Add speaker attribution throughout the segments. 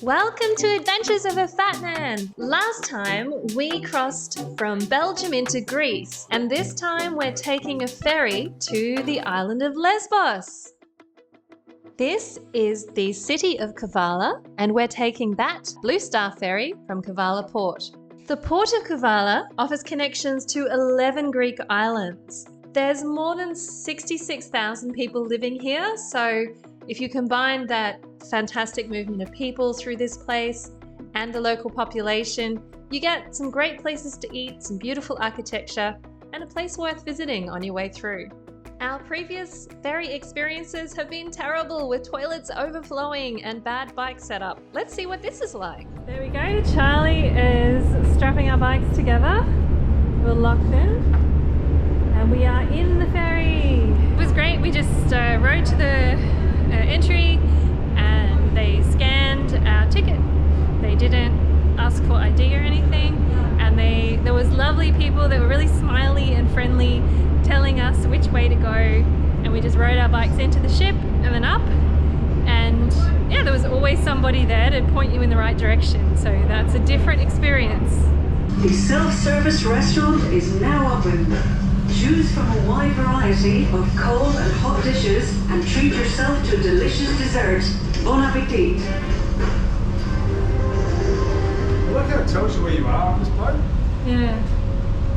Speaker 1: Welcome to Adventures of a Fat Man! Last time we crossed from Belgium into Greece, and this time we're taking a ferry to the island of Lesbos. This is the city of Kavala, and we're taking that Blue Star ferry from Kavala port. The port of Kavala offers connections to 11 Greek islands. There's more than 66,000 people living here, so if you combine that fantastic movement of people through this place and the local population, you get some great places to eat, some beautiful architecture, and a place worth visiting on your way through. Our previous ferry experiences have been terrible, with toilets overflowing and bad bike setup. Let's see what this is like. There we go. Charlie is strapping our bikes together. We're locked in and we are in the ferry. It was great. We just rode to the entry and they scanned our ticket. They didn't ask for ID or anything, and there was lovely people that were really smiley and friendly, telling us which way to go, and we just rode our bikes into the ship and then up, and yeah, there was always somebody there to point you in the right direction, so that's a different experience.
Speaker 2: The self-service restaurant is now open. Choose from a wide variety of cold and hot dishes and treat yourself to a delicious dessert. Bon appetit!
Speaker 3: I like how it tells you where you are on this boat.
Speaker 1: Yeah.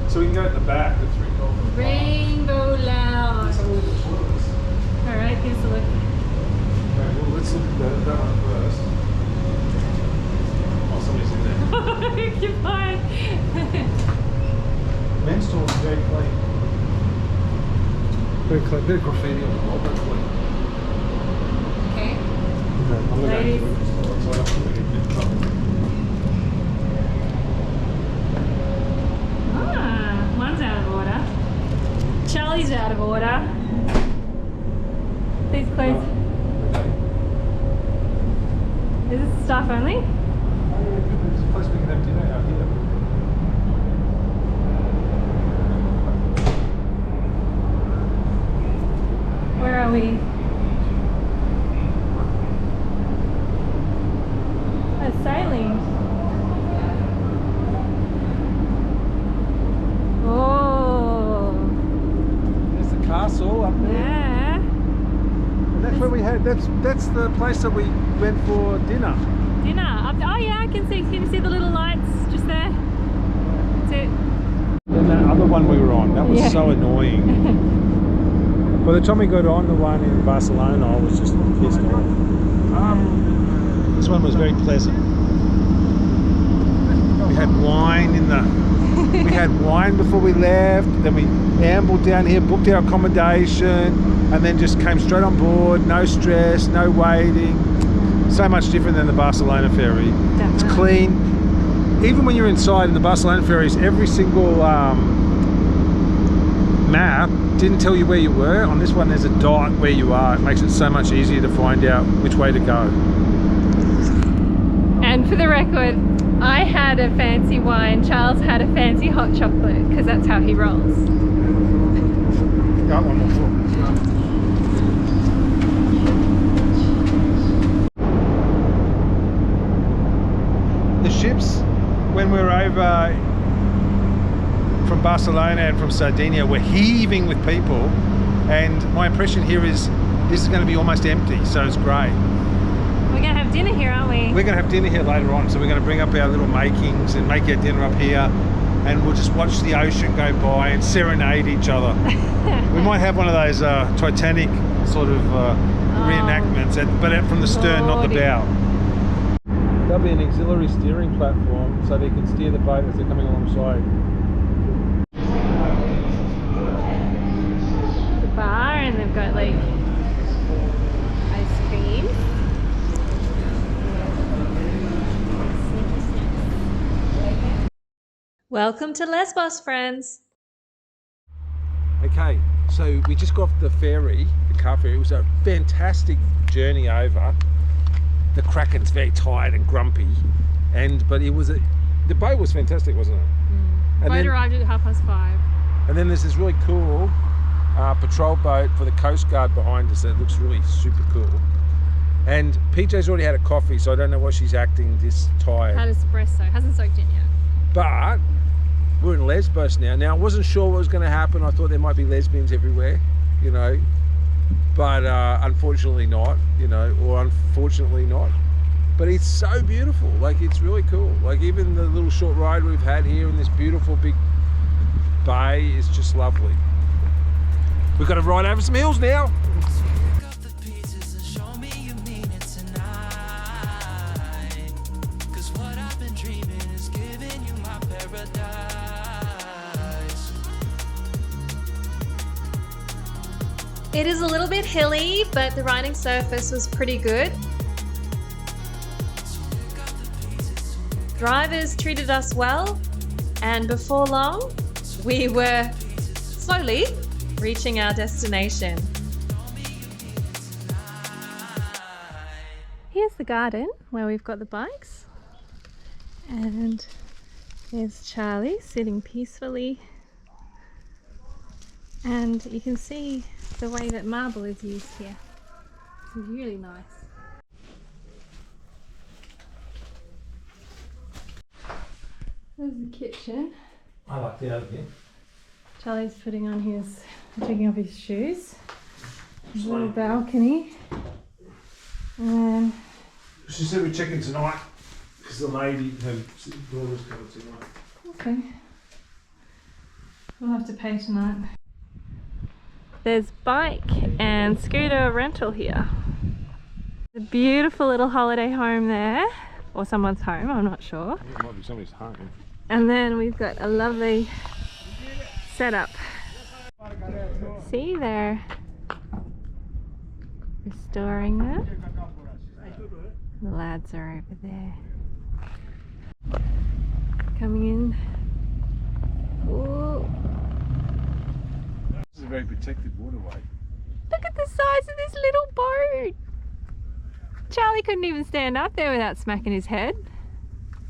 Speaker 3: So we can go at the back, the three dolphins.
Speaker 1: Rainbow Lounge.
Speaker 3: Let's have a look at the toilets.
Speaker 1: Alright, give us a look.
Speaker 3: Okay, well let's look at that one first. Oh, somebody's in there.
Speaker 1: You're fine.
Speaker 3: Men's toilet is very clean. Very clean. Bit of graffiti on the wall, but clean.
Speaker 1: Okay.
Speaker 3: Okay, I'm
Speaker 1: Ladies.
Speaker 3: going to go to the toilet so I don't get in trouble.
Speaker 1: One's out of order. Charlie's out of order. Please close. Is this staff only?
Speaker 3: There's a place we can have dinner out here.
Speaker 1: Where are we? Oh, sailing. Oh.
Speaker 3: There's the castle up there.
Speaker 1: Yeah.
Speaker 3: And that's where we had, that's the place that we went for dinner.
Speaker 1: Dinner. Oh yeah, I can see. Can you see the little lights just there? That's it.
Speaker 3: And that other one we were on, that was so annoying. By the time we got on the one in Barcelona, I was just pissed off. This one was very pleasant. We had wine we had wine before we left, then we ambled down here, booked our accommodation, and then just came straight on board, no stress, no waiting. So much different than the Barcelona ferry.
Speaker 1: Definitely.
Speaker 3: It's clean. Even when you're inside in the Barcelona ferries, every single map didn't tell you where you were. On this one there's a dot where you are. It makes it so much easier to find out which way to go.
Speaker 1: And for the record, I had a fancy wine, Charles had a fancy hot chocolate, because that's how he rolls.
Speaker 3: Got one more. The ships, when we were over from Barcelona and from Sardinia, were heaving with people, and my impression here is this is going to be almost empty, so it's great.
Speaker 1: We're going to have dinner here, aren't we?
Speaker 3: We're going to have dinner here later on, so we're going to bring up our little makings and make our dinner up here, and we'll just watch the ocean go by and serenade each other. We might have one of those Titanic sort of reenactments, but out from the stern, not the bow. There'll be an auxiliary steering platform so they can steer the boat as they're coming alongside.
Speaker 1: The bar, and they've got like ice cream. Welcome to Lesbos, friends.
Speaker 3: Okay, so we just got off the ferry, the car ferry. It was a fantastic journey over. The Kraken's very tired and grumpy, but it was the boat was fantastic, wasn't it?
Speaker 1: The boat arrived at 5:30.
Speaker 3: And then there's this really cool patrol boat for the Coast Guard behind us that looks really super cool. And PJ's already had a coffee, so I don't know why she's acting this tired.
Speaker 1: Had espresso, hasn't soaked in yet.
Speaker 3: But we're in Lesbos now. Now I wasn't sure what was going to happen. I thought there might be lesbians everywhere, you know, but unfortunately not, you know, or unfortunately not. But it's so beautiful. Like, it's really cool. Like, even the little short ride we've had here in this beautiful big bay is just lovely. We've got to ride over some hills now.
Speaker 1: It is a little bit hilly, but the riding surface was pretty good. Drivers treated us well, and before long, we were slowly reaching our destination. Here's the garden where we've got the bikes, and there's Charlie sitting peacefully, and you can see the way that marble is used here. It's really nice. There's the kitchen.
Speaker 3: I like the oven.
Speaker 1: Charlie's taking off his shoes. There's a little balcony. And
Speaker 3: She said we're checking tonight because the lady, her daughter's coming tonight.
Speaker 1: okay. We'll have to pay tonight. There's bike and scooter rental here. A beautiful little holiday home there, or someone's home, I'm not sure.
Speaker 3: I think it might be somebody's home.
Speaker 1: And then we've got a lovely setup. See, they're restoring that. The lads are over there. Coming in. Ooh.
Speaker 3: This is a very protected waterway.
Speaker 1: Look at the size of this little boat. Charlie couldn't even stand up there without smacking his head.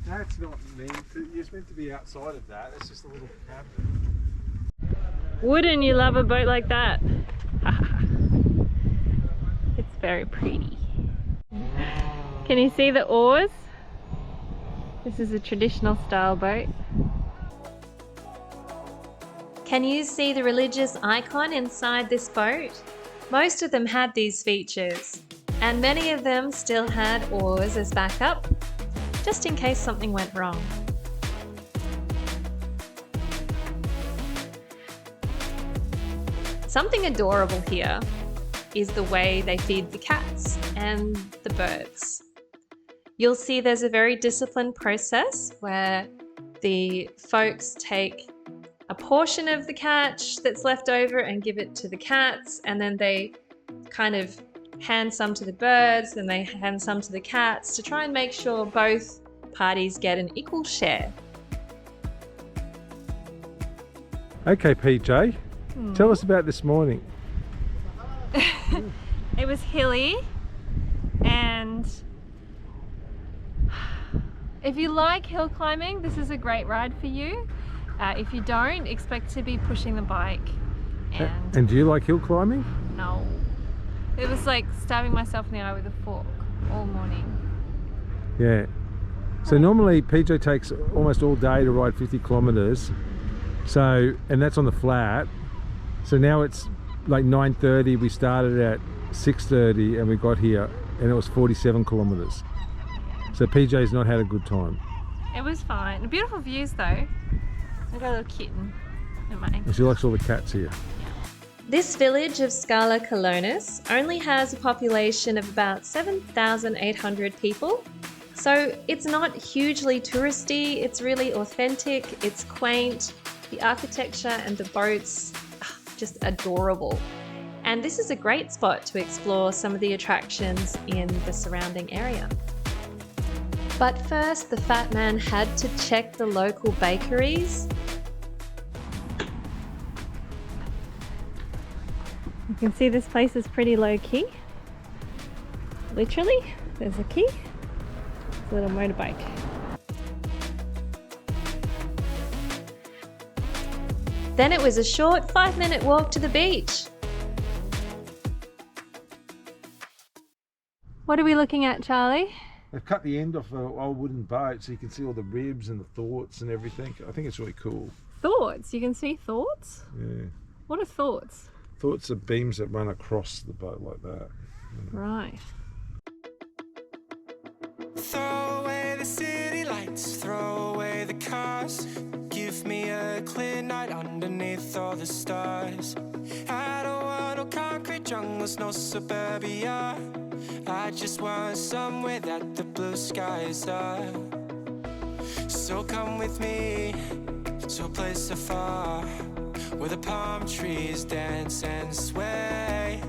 Speaker 3: That's not meant to, you're meant to be outside of that. It's just a little cabin.
Speaker 1: Wouldn't you love a boat like that? It's very pretty. Can you see the oars? This is a traditional style boat. Can you see the religious icon inside this boat? Most of them had these features, and many of them still had oars as backup, just in case something went wrong. Something adorable here is the way they feed the cats and the birds. You'll see there's a very disciplined process where the folks take a portion of the catch that's left over and give it to the cats, and then they kind of hand some to the birds and they hand some to the cats to try and make sure both parties get an equal share.
Speaker 3: Okay, PJ, tell us about this morning.
Speaker 1: It was hilly, and if you like hill climbing, this is a great ride for you. If you don't, expect to be pushing the bike.
Speaker 3: And do you like hill climbing?
Speaker 1: No. It was like stabbing myself in the eye with a fork all morning.
Speaker 3: Yeah. So normally PJ takes almost all day to ride 50 kilometres. So, and that's on the flat. So now it's like 9:30. We started at 6:30 and we got here and it was 47 kilometres. So PJ's not had a good time.
Speaker 1: It was fine. Beautiful views though. I got a little kitten in my ankle.
Speaker 3: And she likes all the cats here.
Speaker 1: This village of Skala Kallonis only has a population of about 7,800 people. So it's not hugely touristy, it's really authentic, it's quaint, the architecture and the boats are just adorable. And this is a great spot to explore some of the attractions in the surrounding area. But first, the fat man had to check the local bakeries. You can see this place is pretty low key. Literally, there's a key. It's a little motorbike. Then it was a short 5-minute walk to the beach. What are we looking at, Charlie?
Speaker 3: They've cut the end off an old wooden boat so you can see all the ribs and the thoughts and everything. I think it's really cool.
Speaker 1: Thoughts? You can see thoughts?
Speaker 3: Yeah.
Speaker 1: What are thoughts?
Speaker 3: Thoughts are beams that run across the boat like that.
Speaker 1: Right.
Speaker 4: Throw away the city lights, throw away the cars. Give me a clear night underneath all the stars. I don't want no concrete jungles, no suburbia. I just want somewhere that the blue skies are. So come with me to a place afar, where the palm trees dance and sway.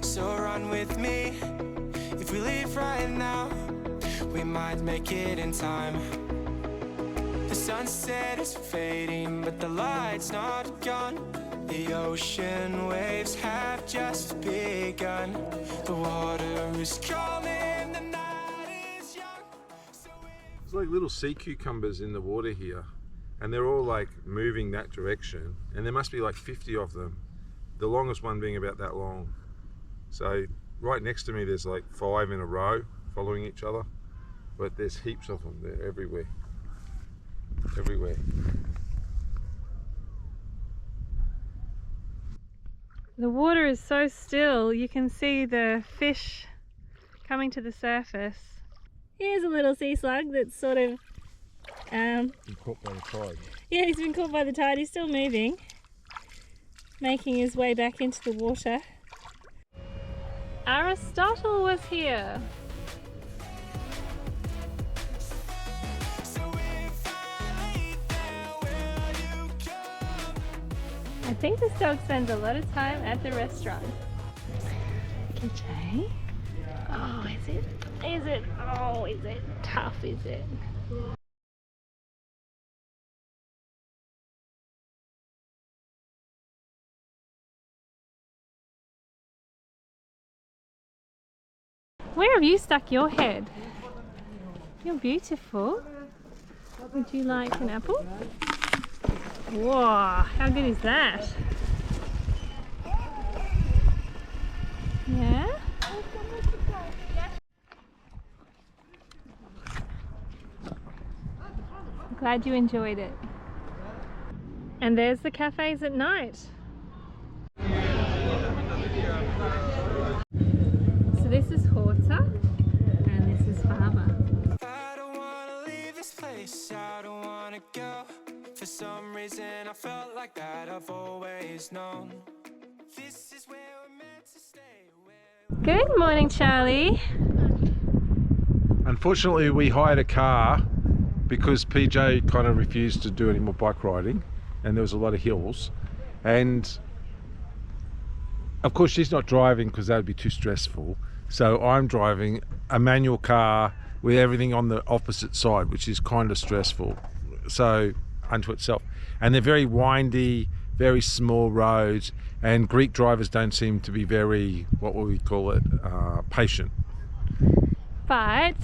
Speaker 4: So run with me, if we leave right now, we might make it in time. The sunset is fading, but the light's not gone. The ocean waves have just begun. The water is calling, the night is young.
Speaker 3: There's like little sea cucumbers in the water here, and they're all like moving that direction, and there must be like 50 of them, the longest one being about that long. So right next to me there's like 5 in a row following each other, but there's heaps of them. They're everywhere. Everywhere.
Speaker 1: The water is so still, you can see the fish coming to the surface. Here's a little sea slug that's sort of
Speaker 3: Been caught by the tide.
Speaker 1: yeah, he's been caught by the tide. He's still moving, making his way back into the water. Aristotle was here. I think this dog spends a lot of time at the restaurant. Okay, Jay. Oh, is it? Is it? Oh, is it tough? Is it? Where have you stuck your head? You're beautiful. Would you like an apple? Whoa, how good is that? Yeah? I'm glad you enjoyed it. And there's the cafes at night. So this is Horta and this is Fava.
Speaker 4: I don't wanna leave this place, I don't wanna go. For some reason I felt like that I've always known. This is where we're meant to stay.
Speaker 1: Good morning, Charlie.
Speaker 3: Unfortunately, we hired a car because PJ kind of refused to do any more bike riding, and there was a lot of hills, and of course she's not driving because that would be too stressful, so I'm driving a manual car with everything on the opposite side, which is kind of stressful, so unto itself. And they're very windy, very small roads, and Greek drivers don't seem to be very, what would we call it, patient.
Speaker 1: But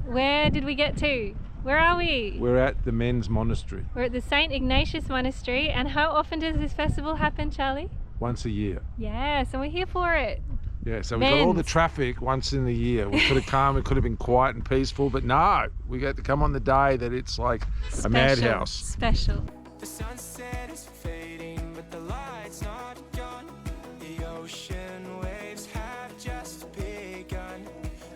Speaker 1: where did we get to? Where are we?
Speaker 3: We're at the men's monastery.
Speaker 1: We're at the Saint Ignatios Monastery. And how often does this festival happen, Charlie?
Speaker 3: Once a year.
Speaker 1: Yes, and we're here for it.
Speaker 3: Yeah, so we got all the traffic once in the year. We could have come, it could have been quiet and peaceful, but no, we get to come on the day that it's like a madhouse.
Speaker 1: Special.
Speaker 4: The sunset is fading, but the light's not gone. The ocean waves have just begun.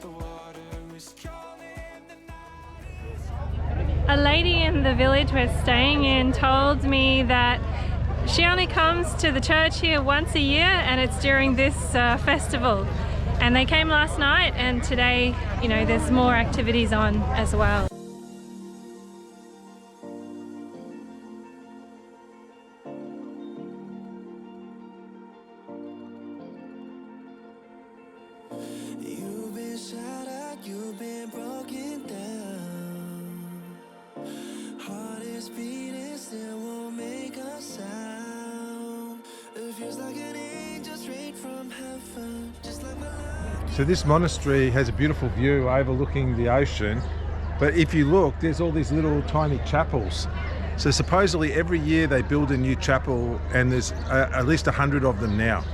Speaker 4: The water is calling, the night.
Speaker 1: A lady in the village we're staying in told me that she only comes to the church here once a year, and it's during this festival. And they came last night, and today, you know, there's more activities on as well.
Speaker 4: You've been shattered, you've been broken down. Heart is beating, still won't make a sound. It feels like an angel straight from heaven, just like my life.
Speaker 3: So this monastery has a beautiful view overlooking the ocean, but if you look, there's all these little tiny chapels. So supposedly every year they build a new chapel, and there's at least 100 of them now.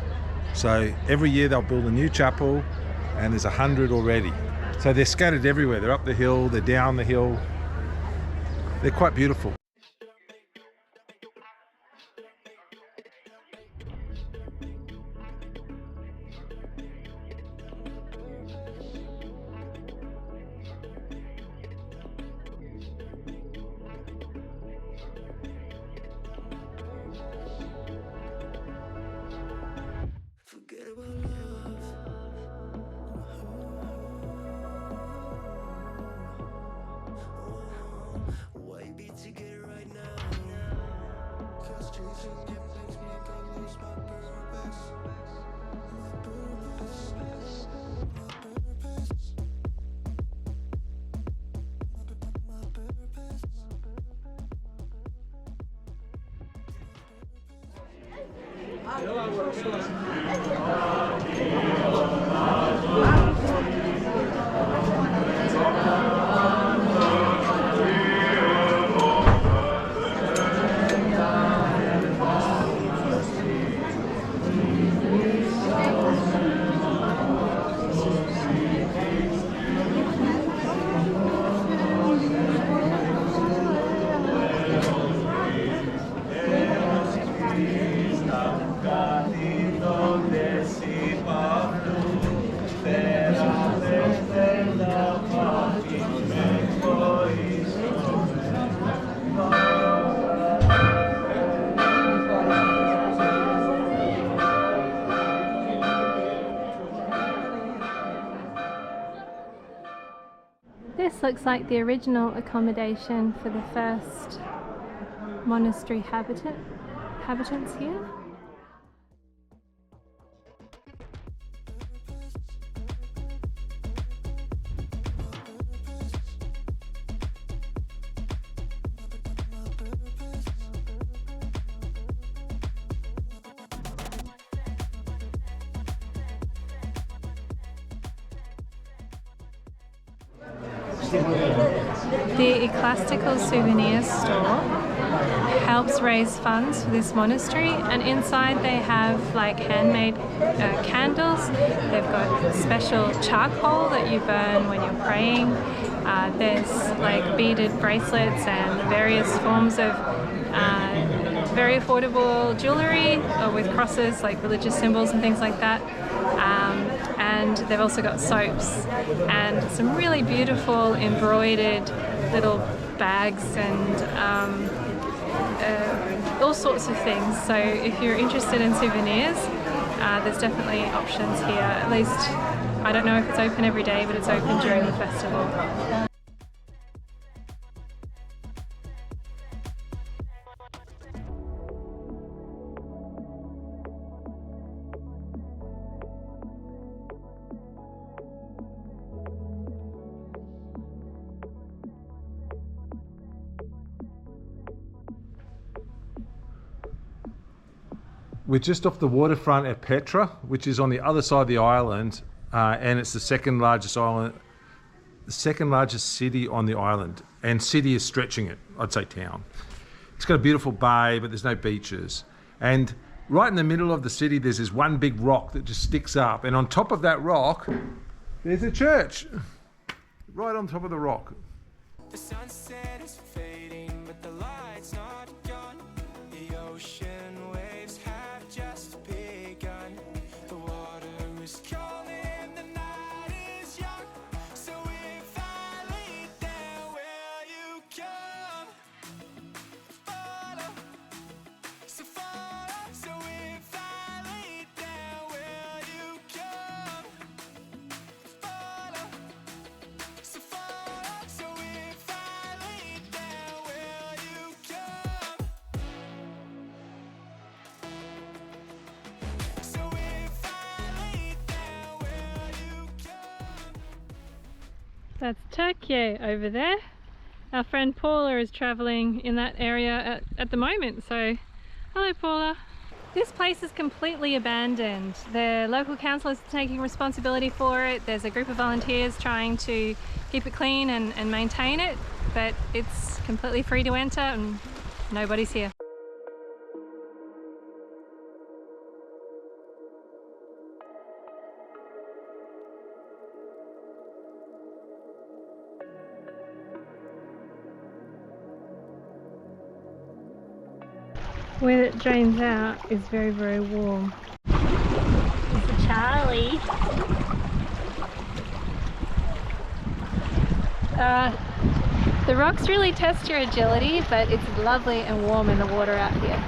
Speaker 3: So every year they'll build a new chapel, and there's 100 already. So they're scattered everywhere. They're up the hill, they're down the hill. They're quite beautiful.
Speaker 1: This looks like the original accommodation for the first monastery habitants here. The Ecclesiastical Souvenirs store helps raise funds for this monastery, and inside they have like handmade candles. They've got special charcoal that you burn when you're praying. There's like beaded bracelets and various forms of very affordable jewellery with crosses, like religious symbols and things like that. And they've also got soaps and some really beautiful embroidered little bags and all sorts of things. So if you're interested in souvenirs, there's definitely options here. At least, I don't know if it's open every day, but it's open during the festival.
Speaker 3: We're just off the waterfront at Petra, which is on the other side of the island, and it's the second largest city on the island. And city is stretching it, I'd say town. It's got a beautiful bay, but there's no beaches. And right in the middle of the city, there's this one big rock that just sticks up. And on top of that rock, there's a church. Right on top of the rock.
Speaker 4: The sunset is fading, but the light's not gone. The ocean waves have just begun. The water is calling, the night is young. So if I lead there, will you come? Follow, so follow. So if I lead there, will you come? Follow, so follow. So if I lead there, will you come? So if I lead there, will you come?
Speaker 1: That's Turkey over there. Our friend Paula is travelling in that area at the moment, so hello Paula. This place is completely abandoned. The local council is taking responsibility for it. There's a group of volunteers trying to keep it clean and maintain it, but it's completely free to enter and nobody's here. where it drains out is very, very warm. It's a Charlie. The rocks really test your agility, but it's lovely and warm in the water out here.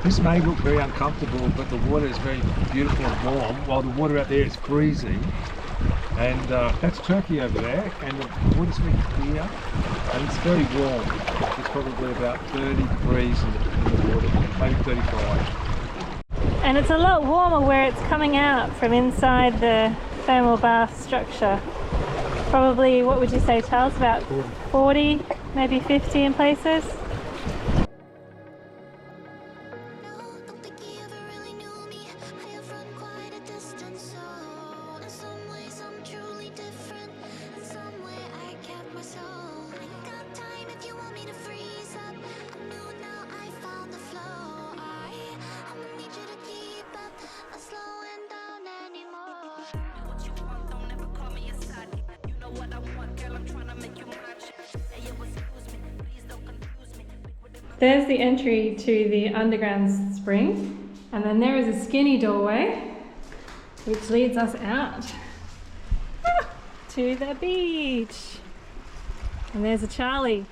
Speaker 3: This may look very uncomfortable, but the water is very beautiful and warm, while the water out there is freezing. And that's Turkey over there, and the water's very clear, and it's very warm. It's probably about 30 degrees in the water, maybe 35.
Speaker 1: And it's a lot warmer where it's coming out from inside the thermal bath structure. Probably, what would you say, Charles? About 40, maybe 50 in places? There's the entry to the underground spring, and then there is a skinny doorway which leads us out to the beach. And there's a Charlie.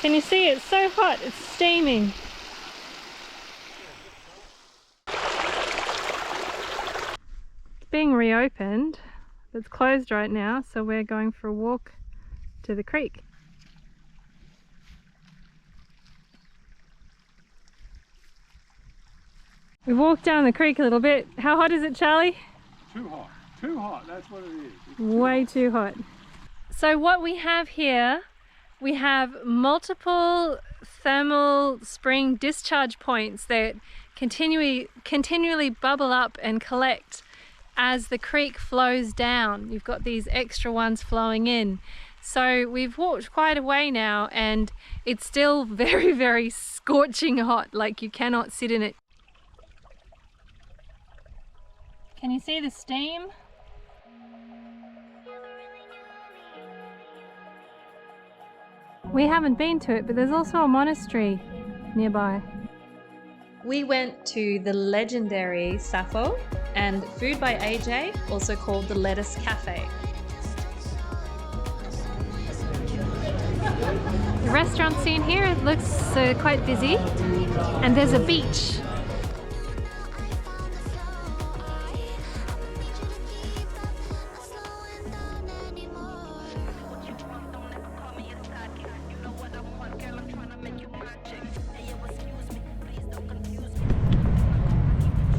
Speaker 1: Can you see? It's so hot, it's steaming. It's being reopened. It's closed right now, so we're going for a walk to the creek. We've walked down the creek a little bit. How hot is it, Charlie?
Speaker 3: Too hot, that's what it is. It's
Speaker 1: way too hot. So what we have here, we have multiple thermal spring discharge points that continually bubble up and collect as the creek flows down. You've got these extra ones flowing in. So we've walked quite a way now and it's still very, very scorching hot, like you cannot sit in it. Can you see the steam? We haven't been to it, but there's also a monastery nearby. We went to the legendary Sappho and Food by AJ, also called the Lettuce Cafe. The restaurant scene here looks quite busy, and there's a beach.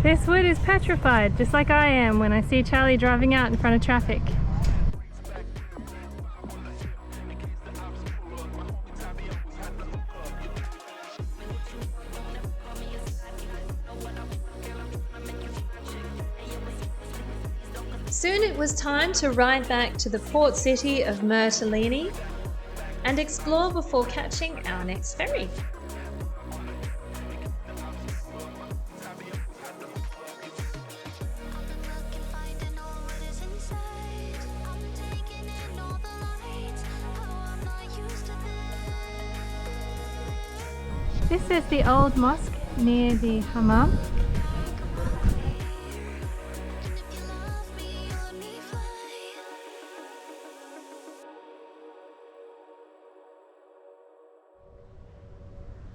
Speaker 1: This wood is petrified, just like I am when I see Charlie driving out in front of traffic. Soon it was time to ride back to the port city of Mytilini and explore before catching our next ferry. This is the old mosque near the hammam.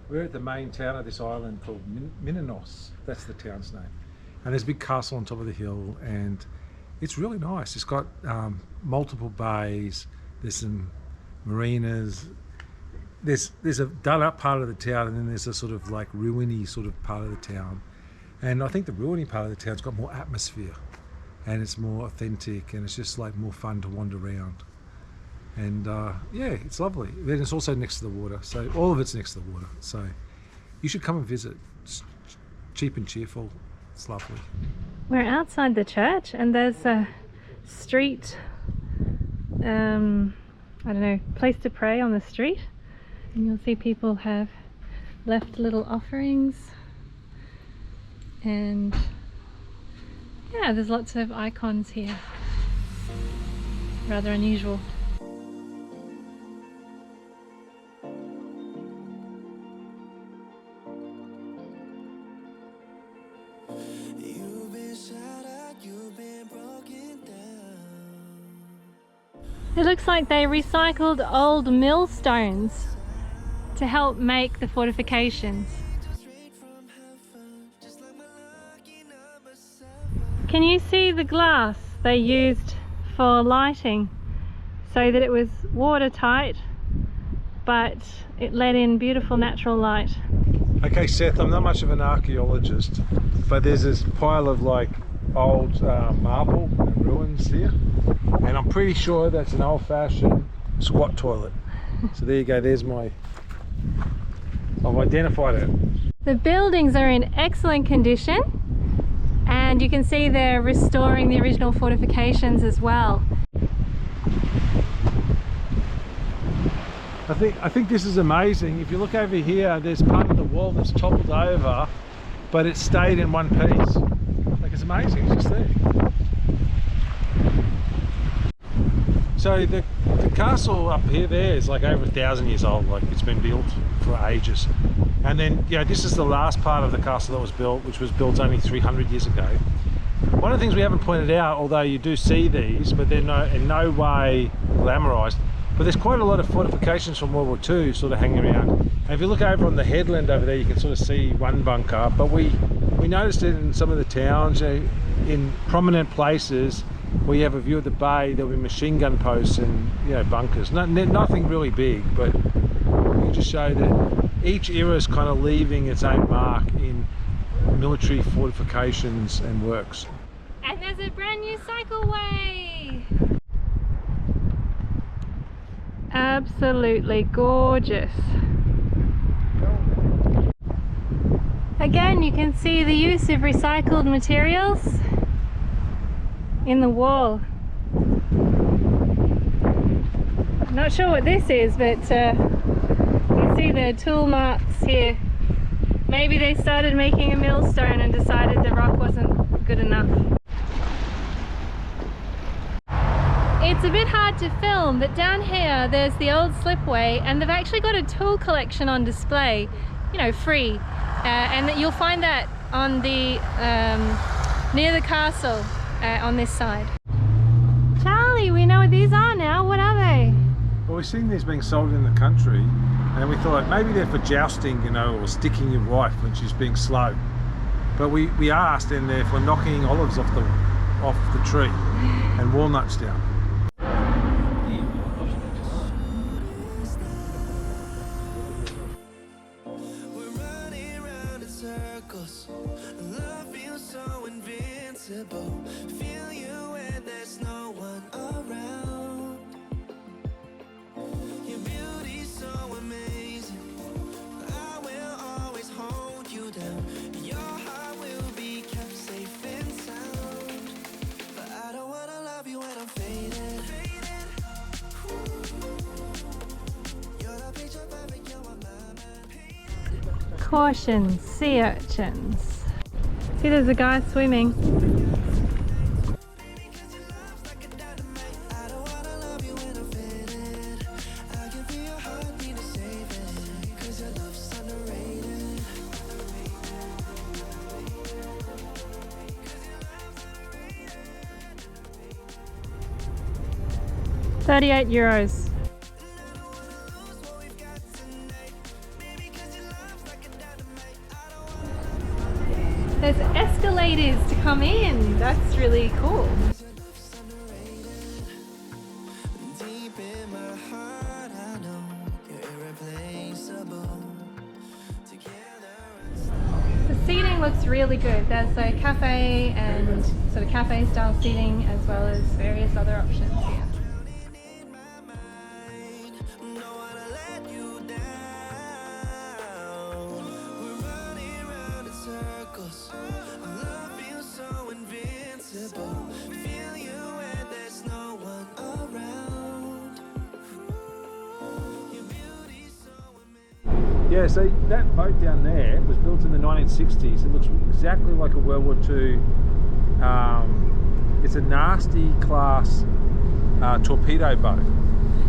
Speaker 3: We're at the main town of this island called Mytilini. That's the town's name. And there's a big castle on top of the hill, and it's really nice. It's got multiple bays. There's some marinas. There's a done up part of the town, and then there's a sort of like ruiny sort of part of the town. And I think the ruiny part of the town's got more atmosphere, and it's more authentic, and it's just like more fun to wander around. And yeah, it's lovely. Then it's also next to the water, so all of it's next to the water. So You should come and visit. It's cheap and cheerful. It's lovely.
Speaker 1: We're outside the church and there's a street, I don't know, place to pray on the street. And you'll see people have left little offerings. And yeah, there's lots of icons here. Rather unusual. It looks like they recycled old millstones to help make the fortifications. Can you see the glass they used for lighting so that it was watertight but it let in beautiful natural light?
Speaker 3: Okay, Seth, I'm not much of an archaeologist, but there's this pile of like old marble and ruins here, and I'm pretty sure that's an old-fashioned squat toilet. So there you go, there's my, I've identified it.
Speaker 1: The buildings are in excellent condition, and you can see they're restoring the original fortifications as well.
Speaker 3: I think this is amazing. If you look over here, there's part of the wall that's toppled over, but it stayed in one piece. Like, it's amazing, it's just there. So the castle up here there is like over 1,000 years old, like it's been built for ages. And then, you know, this is the last part of the castle that was built, which was built only 300 years ago. One of the things we haven't pointed out, although you do see these, but they're in no way glamorized, but there's quite a lot of fortifications from World War II sort of hanging around. And if you look over on the headland over there, you can sort of see one bunker, but we noticed it in some of the towns, in prominent places where you have a view of the bay. There'll be machine gun posts and, you know, bunkers. Nothing really big, but we just show that each era is kind of leaving its own mark in military fortifications and works.
Speaker 1: And there's a brand new cycleway! Absolutely gorgeous. Again, you can see the use of recycled materials in the wall. I'm not sure what this is, but you can see the tool marks here. Maybe they started making a millstone and decided the rock wasn't good enough. It's a bit hard to film, but down here there's the old slipway, and they've actually got a tool collection on display, you know, free, and that you'll find that on the near the castle on this side. Charlie, we know what these are now. What are they?
Speaker 3: Well, we've seen these being sold in the country, and we thought maybe they're for jousting, you know, or sticking your wife when she's being slow. But we asked, and they're for knocking olives off the tree and walnuts down.
Speaker 4: Feel you when there's no one around. Your beauty's so amazing. I will always hold you down. Your heart will be kept safe and sound. But I don't wanna love you when I'm faded. You're the picture perfect, you're my mind.
Speaker 1: Caution, sea urchins. See, there's a guy swimming. €38. There's escalators to come in. That's really cool.
Speaker 4: Deep in my heart, I know you're irreplaceable. Together.
Speaker 1: The seating looks really good. There's a cafe and sort of cafe style seating, as well as various other options here.
Speaker 4: Don't wanna let you down. We're
Speaker 3: Yeah, so that boat down there was built in the 1960s. It looks exactly like a World War II. It's a nasty class torpedo boat,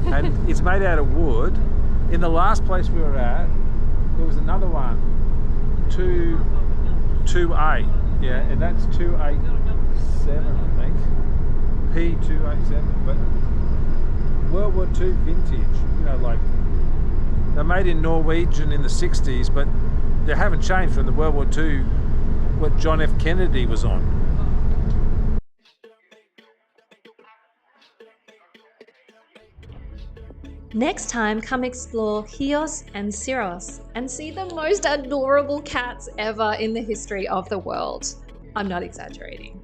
Speaker 3: and it's made out of wood. In the last place we were at, there was another one, 228, yeah, and that's 287, I think. P287, but World War II vintage, you know, like they're made in Norwegian in the 60s, but they haven't changed from the World War II, what John F. Kennedy was on.
Speaker 1: Next time, come explore Chios and Syros and see the most adorable cats ever in the history of the world. I'm not exaggerating.